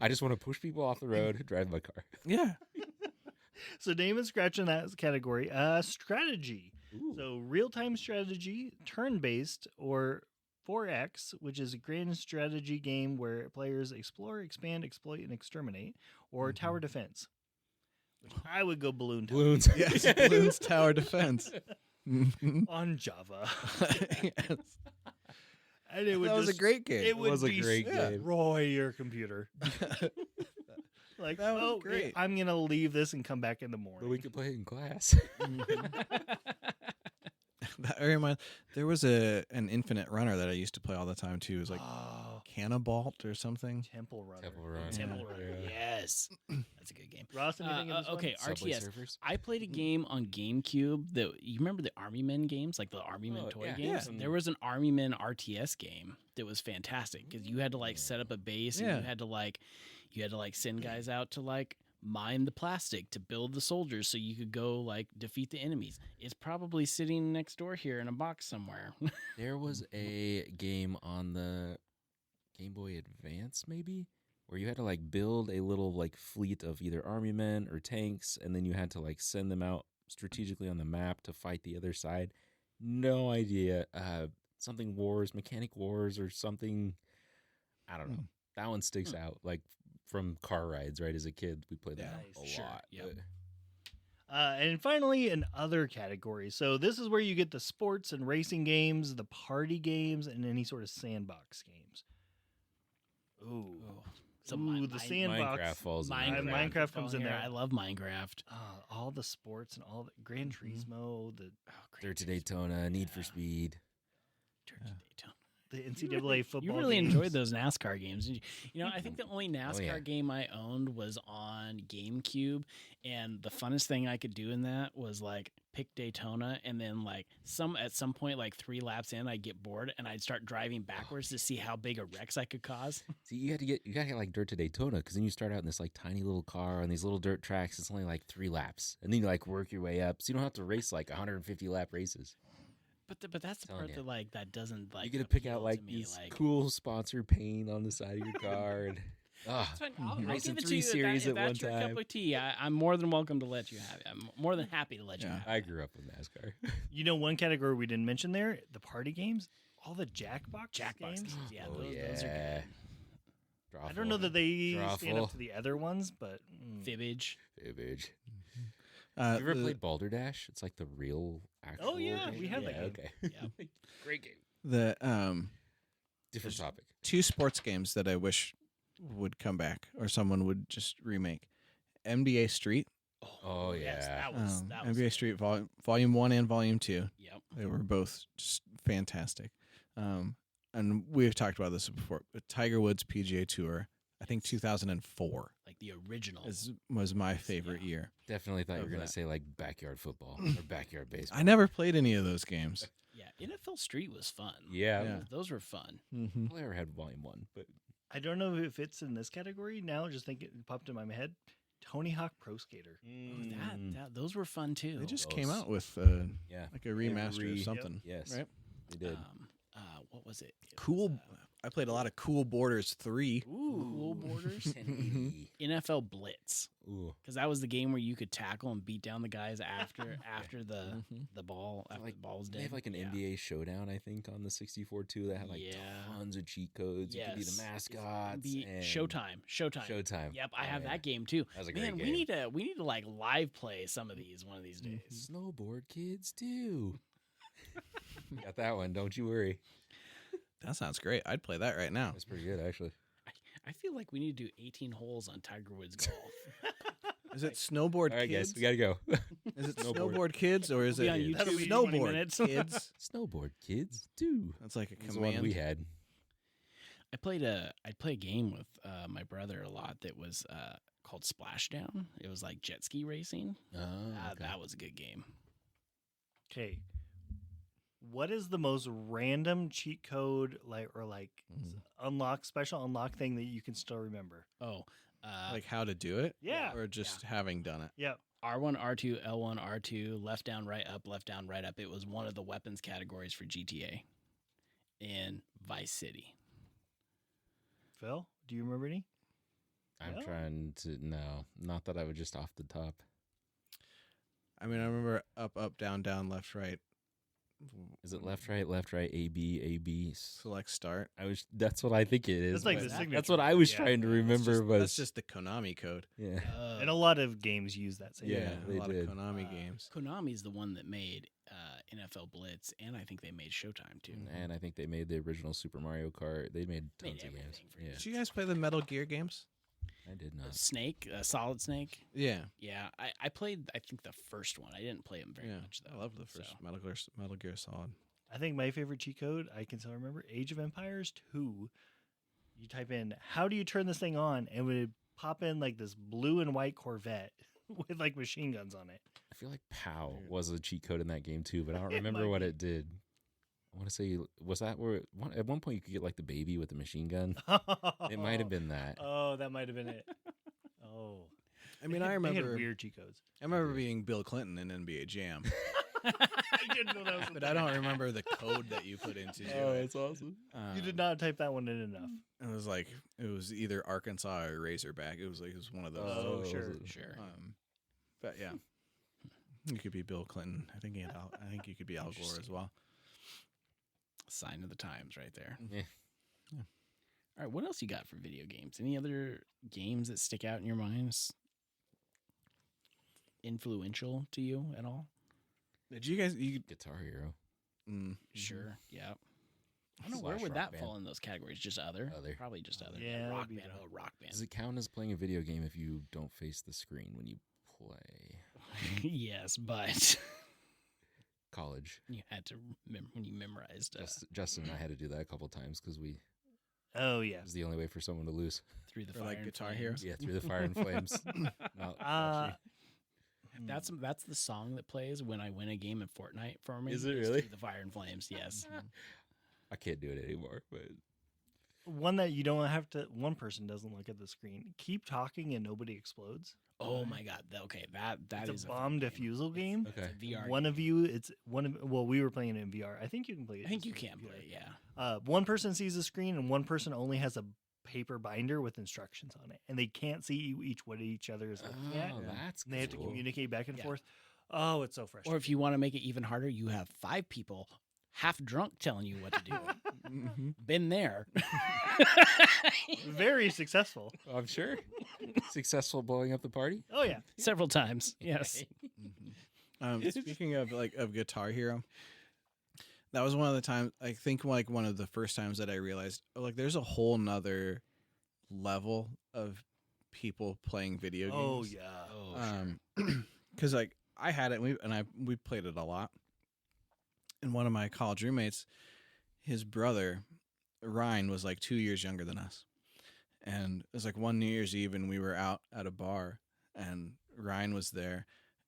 I just want to push people off the road, drive my car. Yeah. So Damon's scratching that category. Strategy. So real-time strategy, turn-based, or 4X, which is a grand strategy game where players explore, expand, exploit, and exterminate, or tower defense. Which I would go balloon tower Balloons. Yes, Bloons Tower Defense. Mhm. on Java. Yes. And it would That was a just- great game. It would was a be great game. destroy your computer. Like, That was oh, great. I'm gonna leave this and come back in the morning. But we could play it in class. That reminds. There was an Infinite Runner that I used to play all the time too. It was like Oh, Cannabalt or something. Temple Runner. Temple Run. Temple Yeah. Run. Yes. That's a good game. Ross, anything in this one? Okay, Subway RTS. Surfers. I played a game on GameCube that you remember the Army Men games, like the Army Men Oh, toy yeah. games. Yeah. There was an Army Men RTS game that was fantastic because you had to like set up a base and Yeah. you had to like send guys out to like mine the plastic to build the soldiers so you could go like defeat the enemies. It's probably sitting next door here in a box somewhere. There was a game on the Game Boy Advance, maybe, where you had to like build a little like fleet of either army men or tanks, and then you had to like send them out strategically on the map to fight the other side. No idea. something wars, mechanic wars, or something. I don't know. That one sticks out, like from car rides. Right, as a kid, we played that a Sure, lot. yep. But And finally, in other categories. So this is where you get the sports and racing games, the party games, and any sort of sandbox games. Ooh. So The sandbox. Minecraft falls in Minecraft, Minecraft comes in there. I love Minecraft. All the sports and all the Gran Turismo, the Dirt to Daytona, Need for Speed. Turkey Daytona. the NCAA football. You really games. enjoyed those NASCAR games, didn't you? You know, I think the only NASCAR game I owned was on GameCube, and the funnest thing I could do in that was like pick Daytona, and then like at some point, like 3 laps in, I'd get bored and I'd start driving backwards to see how big a wrecks I could cause. See, you gotta get like Dirt to Daytona, because then you start out in this like tiny little car on these little dirt tracks. It's only like 3 laps, and then you like work your way up, so you don't have to race like 150 lap races. But that's the part that doesn't like. You get to pick appeal out like to me, these cool sponsor paint on the side of your car, and That's fine. I'll racing give it to 3 you. series if at one that's your time. cup of tea, I'm more than welcome to let you have it. I'm more than happy to let you have it. I grew up with NASCAR. You know, one category we didn't mention there, the party games, all the Jackbox games. Yeah, Oh, those are good. I don't know that they stand Drawful. up to the other ones, but Fibbage. Fibbage. Have you ever played Balderdash? It's like the real actual yeah, game. we have that game. Okay. Yeah. Great game. The Different topic. 2 sports games that I wish would come back or someone would just remake. NBA Street. Oh, Yes, yeah. that was NBA Street Volume 1 and Volume 2. Yep. They were both just fantastic. And we've talked about this before, but Tiger Woods PGA Tour, I think 2004 Like the original. was my favorite year. Definitely thought you were Of going to that. say like backyard football or backyard baseball. I never played any of those games. Yeah, NFL Street was fun. Yeah. Yeah. Those were fun. Mm-hmm. I never had volume 1, but I don't know if it's in this category now. Just think it popped in my head. Tony Hawk Pro Skater. Those were fun too. They just came Those. out with yeah. like a remaster Re- of something. Yes. Right? They did. What was it? It Cool. was, I played a lot of Cool Borders 3. Cool Borders. 1080. NFL Blitz, Ooh. because that was the game where you could tackle and beat down the guys after the ball after Like, the ball was dead. They have like an Yeah. NBA showdown, I think, on the 64 too. That had like Yeah. tons of cheat codes. You could be the Yes. mascots. and Showtime. Showtime. Yep, I Oh, have yeah. that game too. That was a Man, great we game. need to like live play some of these one of these days. Snowboard kids too. Got that one. Don't you worry. That sounds great. I'd play that right now. That's pretty good, actually. I feel like we need to do 18 holes on Tiger Woods golf. Is it Snowboard All right, Kids? guys, we gotta go. Is it Snowboard. Snowboard Kids or is We'll it be on That'll YouTube. be 20 Snowboard minutes. Kids? Snowboard kids too. That's like a That's the one command. we had. I'd play a game with my brother a lot that was called Splashdown. It was like jet ski racing. Oh, okay. That was a good game. Okay. What is the most random cheat code special unlock thing that you can still remember? Oh, Like how to do it? Yeah. Or just having done it? Yeah. R1, R2, L1, R2, left down, right up, left down, right up. It was one of the weapons categories for GTA in Vice City. Phil, do you remember any? I'm No? trying to not that I would just off the top. I mean, I remember up, down, left, right. Is it left, right, A, B? Select start. That's what I think it is. That's like but the signature. That's what I was Yeah. trying to remember. That's just the Konami code. Yeah. And a lot of games use that same. Yeah, a they lot did. of Konami games. Konami's the one that made NFL Blitz, and I think they made Showtime too. And I think they made the original Super Mario Kart. They made Made tons of games. everything for Yeah, Did you guys play the Metal Gear games? I did not. Snake, Solid Snake. Yeah. Yeah, I played. I think the first one. I didn't play them very Yeah. much though. I love the first so. Metal Gear Solid. I think my favorite cheat code, I can still remember, Age of Empires 2. You type in, how do you turn this thing on? And it would pop in like this blue and white Corvette with like machine guns on it. I feel like POW was a cheat code in that game too, but I don't It remember might what be. it did. I want to say, was that where at one point you could get like the baby with the machine gun? It might have been that. Oh, that might have been it. Oh. I mean, They I had remember weird cheat codes. I remember being Bill Clinton in NBA Jam, I didn't know that was but I don't remember the code that you put into it. awesome. You did not type that one in enough. It was either Arkansas or Razorback. It was one of those. Oh, was sure. it? Sure. But yeah, you could be Bill Clinton. I think you could be Al Gore as well. Sign of the times right there. Yeah. All right, what else you got for video games? Any other games that stick out in your minds? Influential to you at all? Did you guys? Guitar Hero. Sure. Yeah. I don't know, Slash where would Rock that fall in those categories? Just other? Other. Probably just other. Yeah, rock it'd be band. that. Oh, rock band. Does it count as playing a video game if you don't face the screen when you play? Yes, but College. you had to remember when you memorized Justin and I had to do that a couple times because Oh yeah. it was the only way for someone to lose. through the Or fire like and Guitar flames. Hero? Yeah, through the fire and flames. Not Uh, That's the song that plays when I win a game in Fortnite for me. Is it It's really? Through the fire and flames, yes. I can't do it anymore. But one that you don't have to. One person doesn't look at the screen. Keep talking and nobody explodes. Oh my god. Okay, that It's is a bomb fun game. defusal game. It's Okay. a VR. One of you, it's one of. Well, we were playing it in VR. I think you can play it. I think just you on can the play, computer. yeah. One person sees the screen and one person only has a paper binder with instructions on it, and they can't see what each other is looking at. oh, that's And they have to cool. communicate back and Yeah. forth. Oh, it's so frustrating. Or if you want to make it even harder, you have 5 people half drunk telling you what to do. Mm-hmm. Been there. Very successful. I'm sure. Successful blowing up the party. Oh yeah. Several times. Yes. Speaking of of Guitar Hero, that was one of the times. I think like one of the first times that I realized, oh, like there's a whole nother level of people playing video Oh games. yeah. Oh, Because like I had it, we played it a lot. And one of my college roommates, his brother Ryan, was like 2 years younger than us, and it was like one New Year's Eve, and we were out at a bar, and Ryan was there,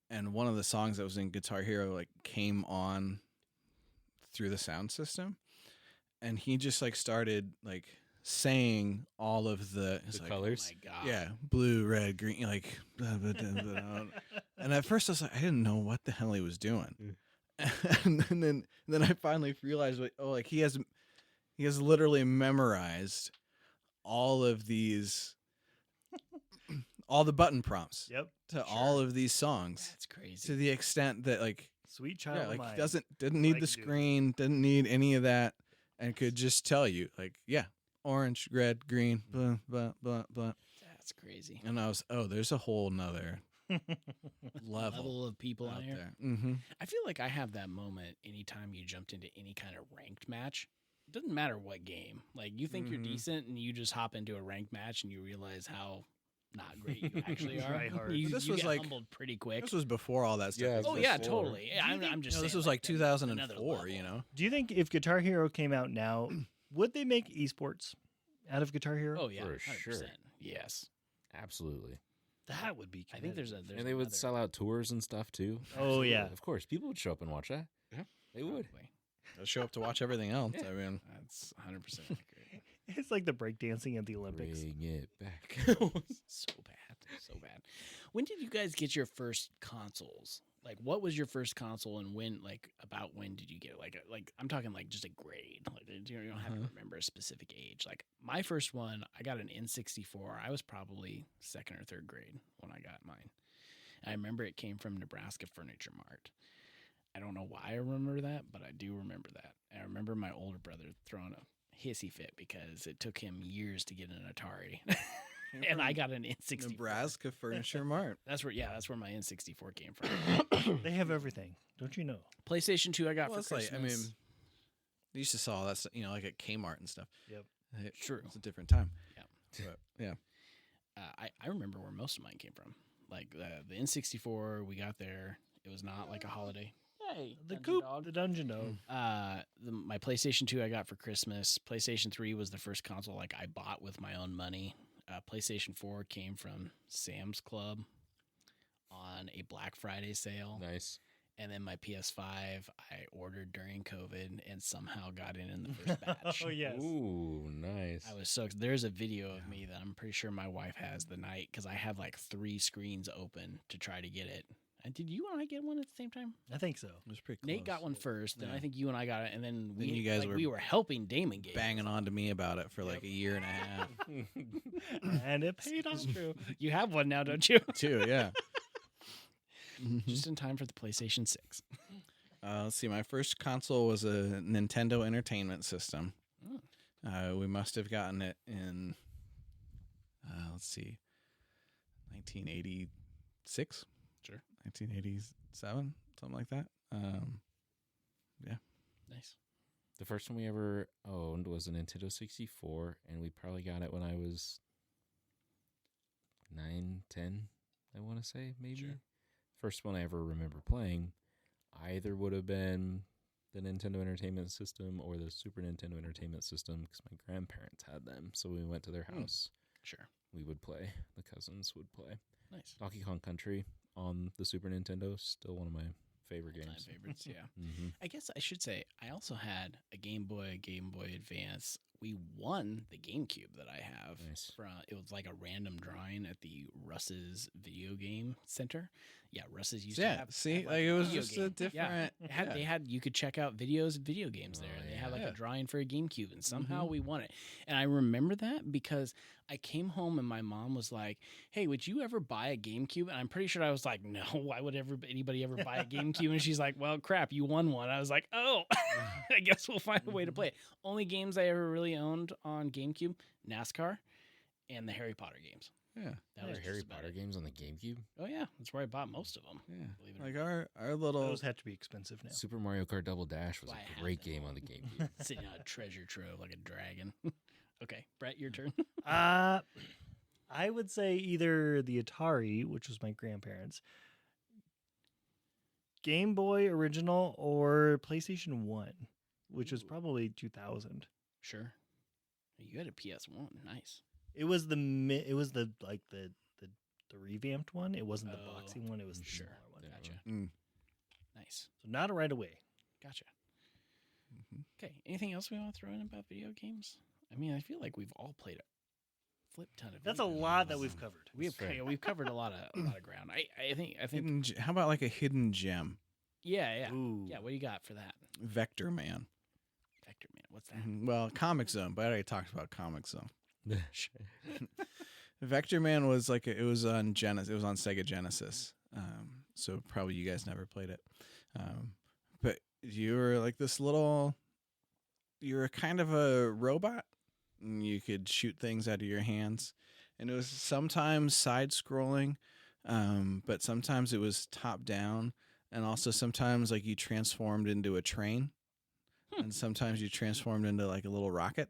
and one of the songs that was in Guitar Hero like came on through the sound system, and he just like started like saying all of the The oh colors. my god. yeah, blue, red, green, like blah, blah, blah, blah. And at first I was like, I didn't know what the hell he was doing. And then I finally realized, like he has literally memorized all of these, all the button prompts Yep. to all of these songs, That's crazy. to the extent that like, Sweet child yeah, of like mine. he didn't need I the can do it. screen, didn't need any of that, and could just tell you like, yeah, orange, red, green, blah, blah, blah, blah. That's crazy. And I was, there's a whole nother level of people out out here. there. Mm-hmm. I feel like I have that moment anytime you jumped into any kind of ranked match. It doesn't matter what game. Like you think you're Mhm. decent and you just hop into a ranked match and you realize how not great you actually are. Try hard. You, But this you was get like- humbled pretty quick. This was before all that stuff. Yeah, was Oh yeah, before. totally. Yeah, Do you I'm think- just saying, this was like, like another 2004, level. you know? Do you think if Guitar Hero came out now, would they make esports out of Guitar Hero? Oh yeah, For 100%. sure. Yes. Absolutely. That would be. I think there's competitive. And they would another- sell out tours and stuff too. Oh, yeah. Of course, people would show up and watch that. Yeah. They would. Probably. They'll show up to watch everything else. Yeah. I mean, That's 100% accurate. It's like the breakdancing at the Olympics. Bring it back. So bad. So bad. When did you guys get your first consoles? Like, what was your first console, and when? Like, about when did you get it? Like I'm talking like just a grade. Like, you don't have to remember a specific age. Like, my first one, I got an N64. I was probably 2nd or 3rd grade when I got mine. I remember it came from Nebraska Furniture Mart. I don't know why I remember that, but I do remember that. I remember my older brother throwing a hissy fit because it took him years to get an Atari, and I got an N64. Nebraska Furniture Mart. That's where my N64 came from. They have everything, don't you know? PlayStation 2 I got Well, for it's like, Christmas. I mean, you used to sell all that stuff, like at Kmart and stuff. Yep. True. It's a different time. Yeah. But, yeah. I remember where most of mine came from. Like the N64 we got there. It was not like a holiday. Hey, The Dungeon coop, Dog. the dungeon dog. My PlayStation 2 I got for Christmas. PlayStation 3 was the first console like I bought with my own money. PlayStation 4 came from Sam's Club on a Black Friday sale. Nice. And then my PS5 I ordered during COVID and somehow got in the first batch. Oh yes. Ooh, nice. I was so there's a video of me that I'm pretty sure my wife has the night because I had like 3 screens open to try to get it. And did you and I get one at the same time? I think so. It was pretty close. Nate got one first, then Yeah. I think you and I got it, and then we you guys we were helping Damon get banging on to me about it for like a year and a half. And it paid off. It's true. You have one now, don't you? Too, yeah. Just in time for the PlayStation 6. Let's see. My first console was a Nintendo Entertainment System. We must have gotten it in, let's see, 1986? Sure. 1987, something like that. Nice. The first one we ever owned was a Nintendo 64, and we probably got it when I was 9, 10, I want to say, maybe. Sure. First one I ever remember playing either would have been the Nintendo Entertainment System or the Super Nintendo Entertainment System, because my grandparents had them. So we went to their house. Sure. We would play. The cousins would play. Nice. Donkey Kong Country on the Super Nintendo, still one of my favorite All-time games. favorites, yeah. Mm-hmm. I guess I should say I also had a Game Boy Advance. We won the GameCube that I have. Nice. It was like a random drawing at the Russ's Video Game Center. Yeah, Russ's used to Yeah, have. see, have, like it was video just game. a different. It had, yeah. They had, you could check out videos of video games there. Oh, They had like yeah. a drawing for a GameCube, and somehow we won it. And I remember that because I came home and my mom was like, "Hey, would you ever buy a GameCube?" And I'm pretty sure I was like, "No, why would anybody ever buy a GameCube?" And she's like, "Well, crap, you won one." I was like, "Oh, I guess we'll find a way to play it." Only games I ever really owned on GameCube: NASCAR and the Harry Potter games. Yeah, That There was were just Harry about Potter it. games on the GameCube. Oh yeah, that's where I bought most of them. yeah. Believe it or Like not. our little. Those had to be expensive now. Super Mario Kart Double Dash was Why I a have great them. game on the GameCube. Sitting on a treasure trove like a dragon. Okay, Brett, your turn. I would say either the Atari, which was my grandparents, Game Boy original, or PlayStation 1, which was Ooh. probably 2000. Sure. You had a PS1. Nice. It was the like the revamped one. It wasn't the Oh, boxing one. It was the sure. smaller one. Yeah. Gotcha. Mm. Nice. So not a right away. Gotcha. Mhm. Okay. Anything else we want to throw in about video games? I mean, I feel like we've all played a flip ton of. That's a video lot that games. we've covered. We've That's fair. we've covered a lot of ground. I think How about like a hidden gem? yeah. Ooh. Yeah, what do you got for that? Vector Man. Vector Man. What's that? Mhm. Well, Comic Zone, but I already talked about Comic Zone. Vector Man was like it was on Genesis. It was on Sega Genesis. So probably you guys never played it. But you were like this little. You were kind of a robot. And you could shoot things out of your hands, and it was sometimes side scrolling, but sometimes it was top down, and also sometimes like you transformed into a train, and sometimes you transformed into like a little rocket.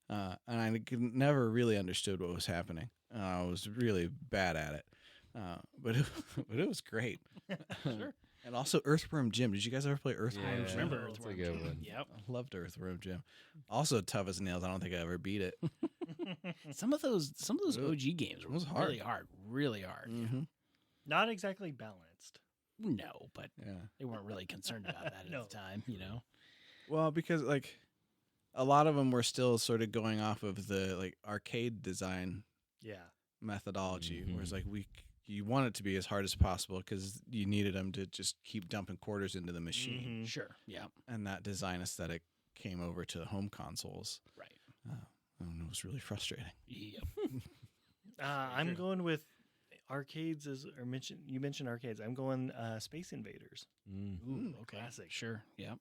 And I never really understood what was happening. I was really bad at it, but it was great. Sure. And also Earthworm Jim. Did you guys ever play Earthworm I Jim? remember that's a Earthworm good Jim. one. Yep. I loved Earthworm Jim. Also tough as nails. I don't think I ever beat it. Some of those It OG games were was hard. really hard. Mhm. Not exactly balanced. No, but Yeah. they weren't really concerned about that at No. the time, you know. Well, because like a lot of them were still sort of going off of the like arcade design Yeah. methodology, Mhm. whereas like you want it to be as hard as possible because you needed them to just keep dumping quarters into the machine, Mhm. Sure. Yeah. and that design aesthetic came over to home consoles, Right. and it was really frustrating. Yep. I'm going with arcades you mentioned arcades. I'm going Space Invaders. Mm. Okay. Classic. Sure. Yep.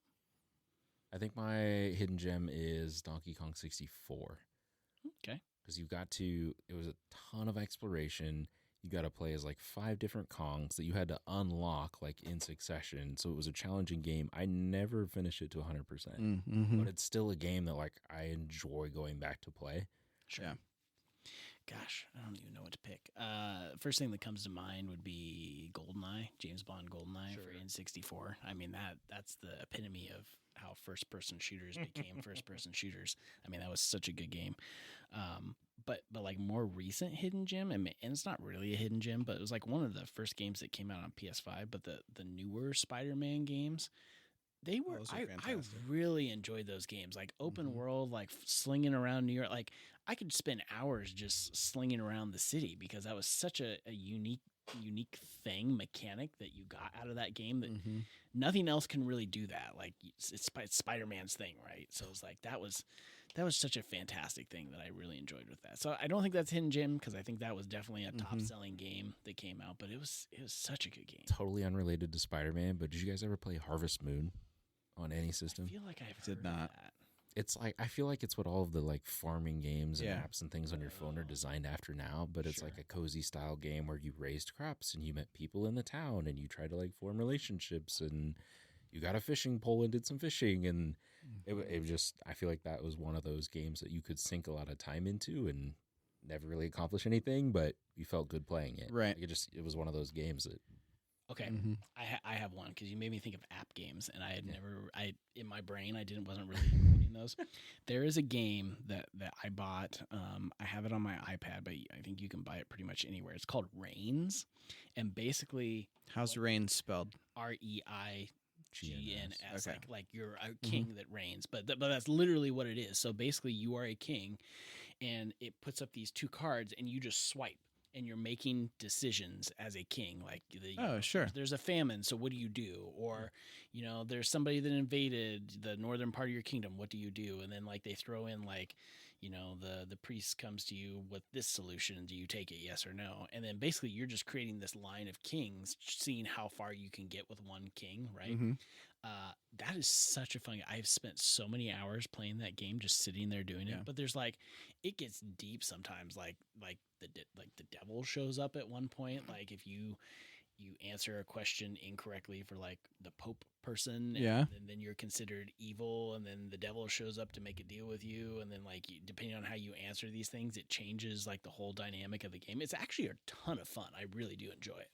I think my hidden gem is Donkey Kong 64. Okay. Because it was a ton of exploration. You got to play as like 5 different Kongs that you had to unlock like in succession. So it was a challenging game. I never finished it to 100%. Mm-hmm. But it's still a game that like I enjoy going back to play. Sure. Yeah. Gosh, I don't even know what to pick. First thing that comes to mind would be GoldenEye, James Bond GoldenEye for N64. I mean that's the epitome of how first-person shooters became first-person shooters. I mean that was such a good game. But like more recent hidden gem, and it's not really a hidden gem, but it was like one of the first games that came out on PS5. But the newer Spider-Man games, they were Those are I fantastic. really enjoyed those games, like open Mhm. world, like slinging around New York. Like I could spend hours just slinging around the city because that was such a unique unique mechanic that you got out of that game that Mhm. nothing else can really do that. Like it's Spider-Man's thing, right? So it's like that was such a fantastic thing that I really enjoyed with that. So I don't think that's Hidden Gem because I think that was definitely a top-selling game that came out, but it was such a good game. Totally unrelated to Spider-Man, but did you guys ever play Harvest Moon on any system? I feel like I've Did heard not. of that. It's like I feel like it's what all of the like farming games and Yeah. apps and things on your phone are designed after now, but it's like Sure. a cozy style game where you raised crops and you met people in the town and you tried to like form relationships and you got a fishing pole and did some fishing and it just I feel like that was one of those games that you could sink a lot of time into and never really accomplish anything, but you felt good playing it. Right. Like it was one of those games that Okay, Mhm. I have one because you made me think of app games, and I had never in my brain wasn't really including those. There is a game that I bought. I have it on my iPad, but I think you can buy it pretty much anywhere. It's called Reigns, and basically How's rain spelled? REIGNS, Okay. like you're a king that reigns, but that's literally what it is. So basically, you are a king, and it puts up these two cards, and you just swipe. And you're making decisions as a king, like Sure. there's a famine, so what do you do? Or, there's somebody that invaded the northern part of your kingdom. What do you do? And then like they throw in like, the priest comes to you with this solution. Do you take it? Yes or no? And then basically you're just creating this line of kings, seeing how far you can get with one king, right? Mhm. That is such a fun. I've spent so many hours playing that game, just sitting there doing Yeah. it. But there's like, it gets deep sometimes. Like the devil shows up at one point. Like if you answer a question incorrectly for like the Pope person, and then you're considered evil, and then the devil shows up to make a deal with you, and then like depending on how you answer these things, it changes like the whole dynamic of the game. It's actually a ton of fun. I really do enjoy it.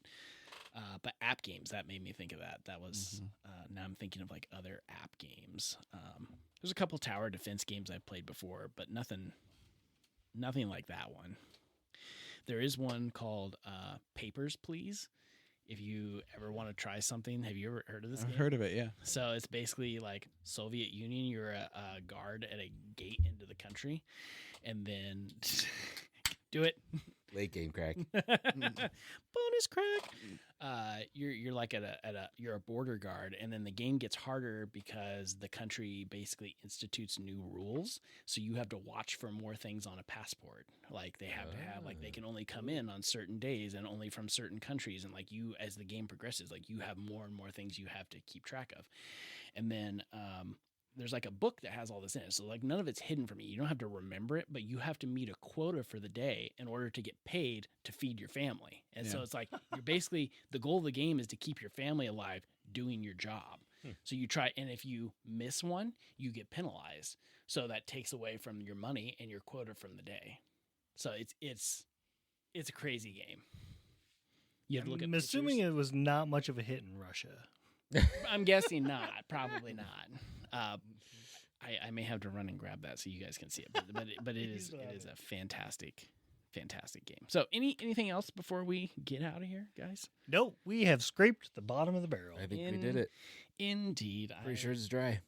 But app games, that made me think of that. That was now I'm thinking of like other app games. There's a couple tower defense games I've played before, but nothing like that one. There is one called Papers, Please. If you ever want to try something, have you ever heard of this I've game? heard of it, yeah. So it's basically like Soviet Union. You're a guard at a gate into the country, and then do it. late game crack. Bonus crack. You're like you're a border guard, and then the game gets harder because the country basically institutes new rules. So you have to watch for more things on a passport. Like they have to have like they can only come in on certain days and only from certain countries. And like you, as the game progresses, like you have more and more things you have to keep track of. And then there's like a book that has all this in it. So like none of it's hidden from you. You don't have to remember it, but you have to meet a quota for the day in order to get paid to feed your family. And so it's like you're basically the goal of the game is to keep your family alive doing your job. So you try, and if you miss one, you get penalized. So that takes away from your money and your quota from the day. So it's a crazy game. You have to look at I'm assuming pictures. it was not much of a hit in Russia. I'm guessing not. Probably not. I may have to run and grab that so you guys can see it. But it is a fantastic game. So anything else before we get out of here, guys? Nope, we have scraped the bottom of the barrel. I think we did it. Indeed. Pretty sure it's dry.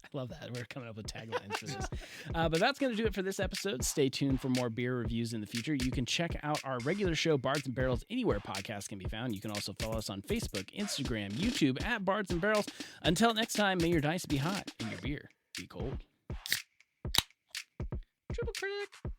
I love that. We're coming up with taglines for this. But that's going to do it for this episode. Stay tuned for more beer reviews in the future. You can check out our regular show, Bards and Barrels, anywhere podcasts can be found. You can also follow us on Facebook, Instagram, YouTube, at Bards and Barrels. Until next time, may your dice be hot and your beer be cold. Triple crack.